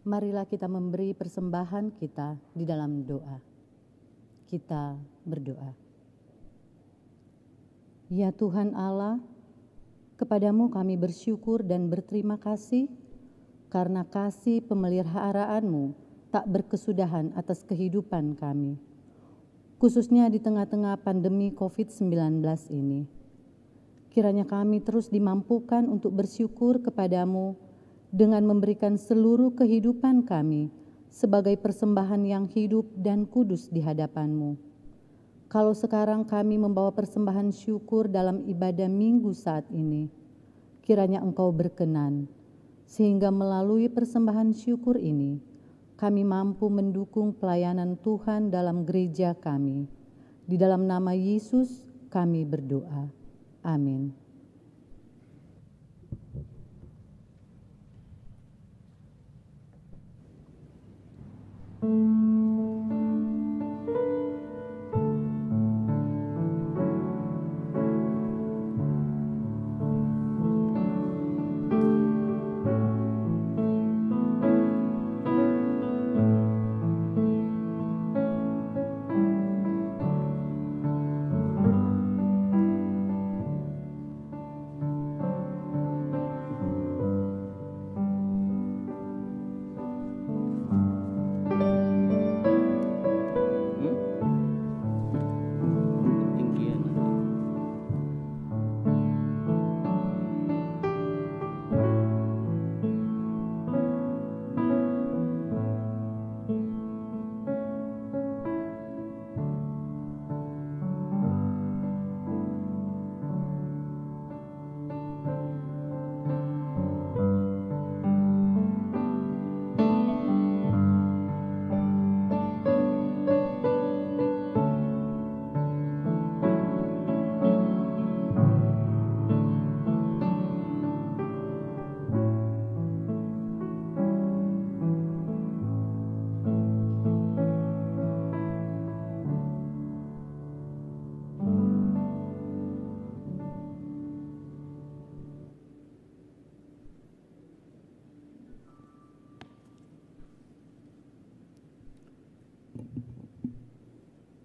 marilah kita memberi persembahan kita di dalam doa. Kita berdoa. Ya Tuhan Allah, kepadamu kami bersyukur dan berterima kasih karena kasih pemeliharaanmu tak berkesudahan atas kehidupan kami, khususnya di tengah-tengah pandemi COVID-19 ini. Kiranya kami terus dimampukan untuk bersyukur kepadamu dengan memberikan seluruh kehidupan kami sebagai persembahan yang hidup dan kudus di hadapan-Mu. Kalau sekarang kami membawa persembahan syukur dalam ibadah minggu saat ini, kiranya Engkau berkenan, sehingga melalui persembahan syukur ini, kami mampu mendukung pelayanan Tuhan dalam gereja kami. Di dalam nama Yesus kami berdoa. Amin. Ketinggian nanti.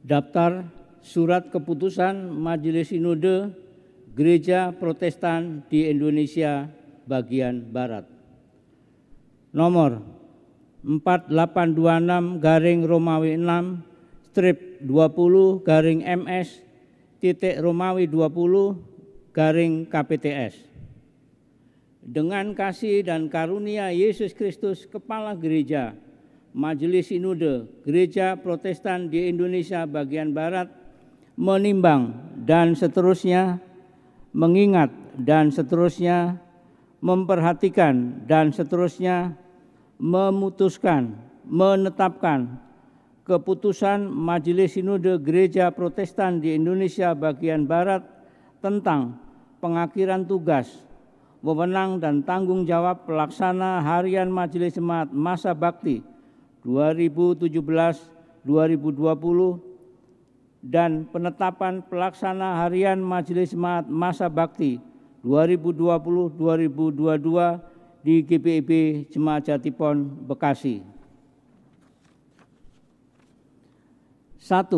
Daftar surat keputusan Majelis Sinode Gereja Protestan di Indonesia bagian Barat. Nomor 4826-20-MS-Romawi20-KPTS. Dengan kasih dan karunia Yesus Kristus, Kepala Gereja, Majelis Sinode Gereja Protestan di Indonesia bagian Barat menimbang dan seterusnya, mengingat dan seterusnya, memperhatikan dan seterusnya, memutuskan, menetapkan keputusan Majelis Sinode Gereja Protestan di Indonesia bagian Barat tentang pengakhiran tugas, wewenang dan tanggung jawab pelaksana harian Majelis Jemaat Masa Bakti 2017-2020 dan penetapan pelaksana harian Majelis Jemaat Masa Bakti 2020-2022 di GPIB Jemaat Jatipon, Bekasi. 1.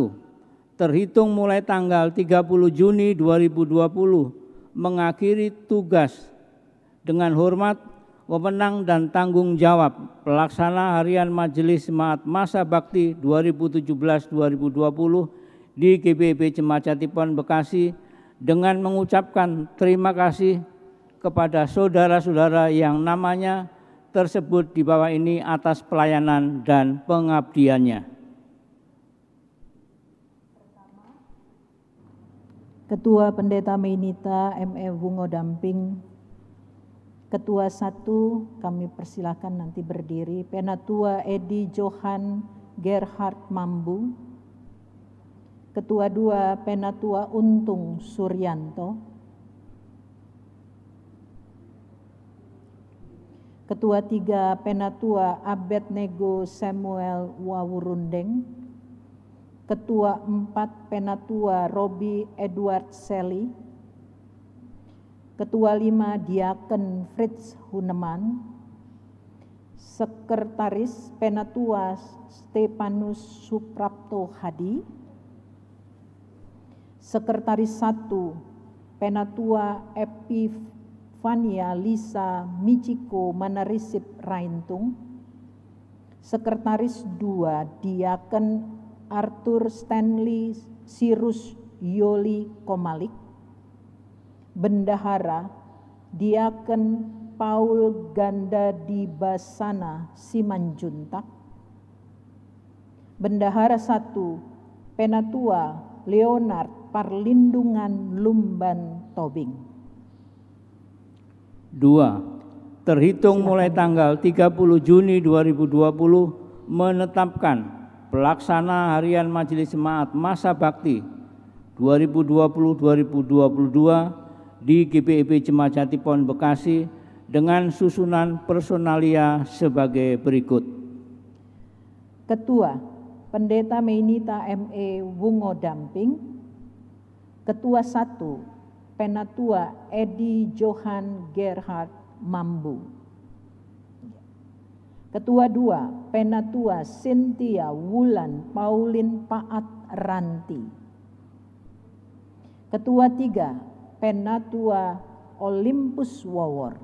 Terhitung mulai tanggal 30 Juni 2020 mengakhiri tugas dengan hormat, wewenang dan tanggung jawab pelaksana harian Majelis Jemaat Masa Bakti 2017-2020 di GPIB Jemaat Jatipon, Bekasi dengan mengucapkan terima kasih kepada saudara-saudara yang namanya tersebut di bawah ini atas pelayanan dan pengabdiannya. Ketua Pendeta Menita M.E. Bungo Damping. Ketua 1 kami persilakan nanti berdiri. Penatua Edi Johan Gerhard Mambu. Ketua 2 Penatua Untung Suryanto. Ketua 3 Penatua Abednego Samuel Wawurundeng. Ketua 4 Penatua Robi Edward Seli. Ketua 5 Diaken Fritz Huneman. Sekretaris Penatua Stefanus Suprapto Hadi. Sekretaris 1 Penatua Epifania Lisa Michiko Manarisip Raintung. Sekretaris 2 Diaken Arthur Stanley Sirus Yoli Komalik. Bendahara Diaken Paul Ganda di Basana Simanjuntak. Bendahara 1 Penatua Leonard Parlindungan Lumban Tobing. 2. Terhitung mulai tanggal 30 Juni 2020 menetapkan pelaksana harian Majelis Jemaat Masa Bakti 2020-2022 di GPIB Jemaat Jatipon Bekasi dengan susunan personalia sebagai berikut. Ketua, Pendeta Meinita M.E. Wungo Damping. Ketua 1, Penatua Edi Johan Gerhard Mambu. Ketua 2, Penatua Cynthia Wulan Paulin Paat Ranti. Ketua 3, Penatua Olympus Wawor.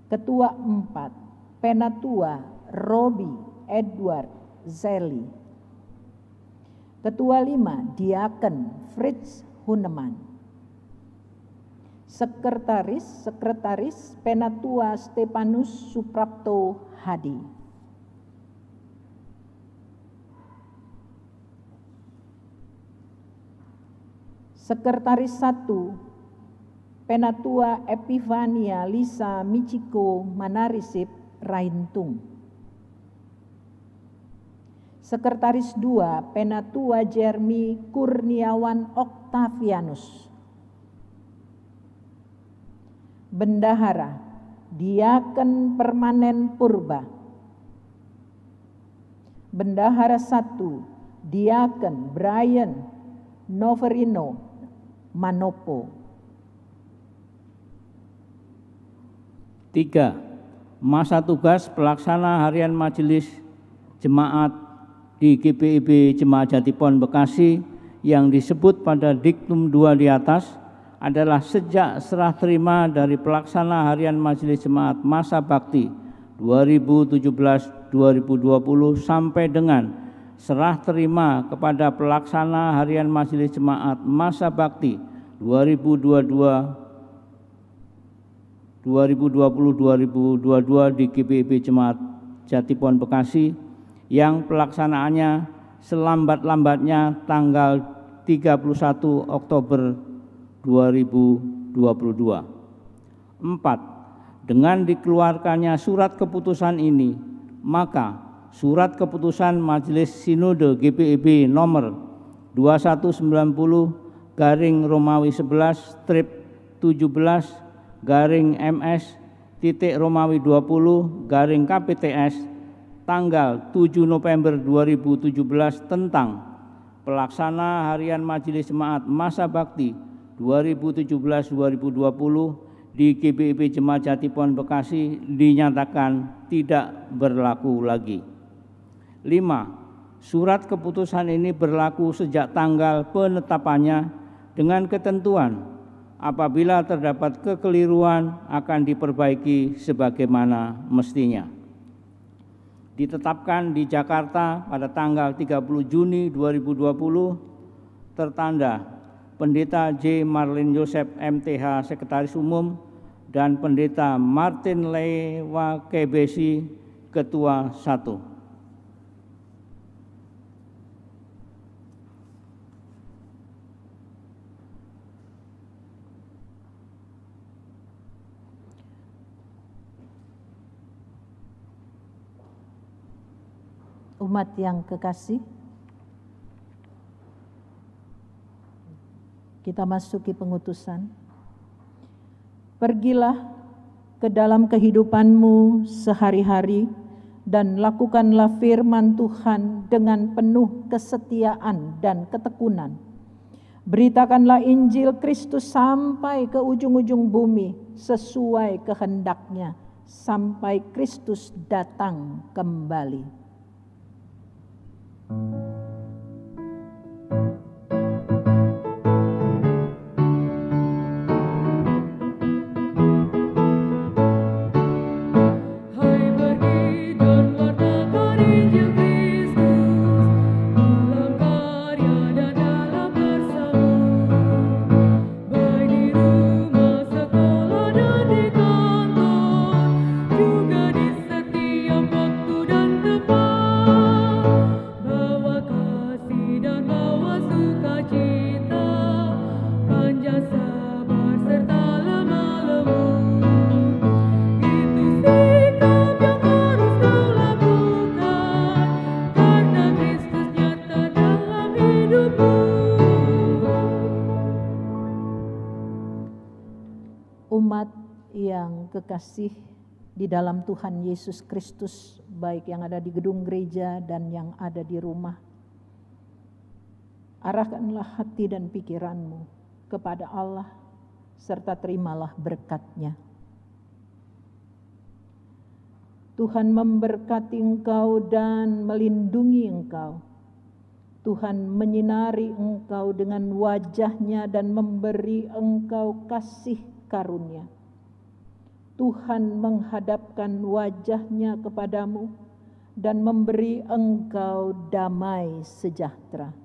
Ketua 4, Penatua Robi Edward Zeli. Ketua 5, Diaken Fritz Huneman. Sekretaris Penatua Stepanus Suprapto Hadi. Sekretaris 1, Penatua Epifania Lisa Michiko Manarisip Raintung. Sekretaris 2, Penatua Jeremy Kurniawan Octavianus. Bendahara Diaken Permanen Purba. Bendahara 1, Diaken Brian Noverino Manopo. 3. Masa tugas pelaksana harian Majelis Jemaat di GPIB Jemaat Jatipon Bekasi yang disebut pada diktum 2 di atas adalah sejak serah terima dari pelaksana harian Majelis Jemaat Masa Bakti 2017-2020 sampai dengan serah terima kepada pelaksana harian Majelis Jemaat Masa Bakti 2020-2022 di GPIB Jemaat Jatipon Bekasi yang pelaksanaannya selambat-lambatnya tanggal 31 Oktober 2022. 4. Dengan dikeluarkannya surat keputusan ini, maka surat keputusan Majelis Sinode GPIB nomor 2190 garing Romawi 11 strip 17 garing MS titik Romawi 20 garing KPTS tanggal 7 November 2017 tentang pelaksana harian Majelis Jemaat Masa Bakti 2017-2020 di GPIB Jemaat Jatipon Bekasi dinyatakan tidak berlaku lagi. 5. Surat keputusan ini berlaku sejak tanggal penetapannya dengan ketentuan apabila terdapat kekeliruan akan diperbaiki sebagaimana mestinya. Ditetapkan di Jakarta pada tanggal 30 Juni 2020, tertanda Pendeta J. Marlin Yosef MTH Sekretaris Umum dan Pendeta Martin Lewa Kebesi Ketua 1. Umat yang kekasih, kita masuki pengutusan. Pergilah ke dalam kehidupanmu sehari-hari dan lakukanlah firman Tuhan dengan penuh kesetiaan dan ketekunan. Beritakanlah Injil Kristus sampai ke ujung-ujung bumi sesuai kehendaknya sampai Kristus datang kembali. Bawa kekasih di dalam Tuhan Yesus Kristus, baik yang ada di gedung gereja dan yang ada di rumah, arahkanlah hati dan pikiranmu kepada Allah, serta terimalah berkat-Nya. Tuhan memberkati engkau dan melindungi engkau. Tuhan menyinari engkau dengan wajah-Nya dan memberi engkau kasih karunia. Tuhan menghadapkan wajah-Nya kepadamu dan memberi engkau damai sejahtera.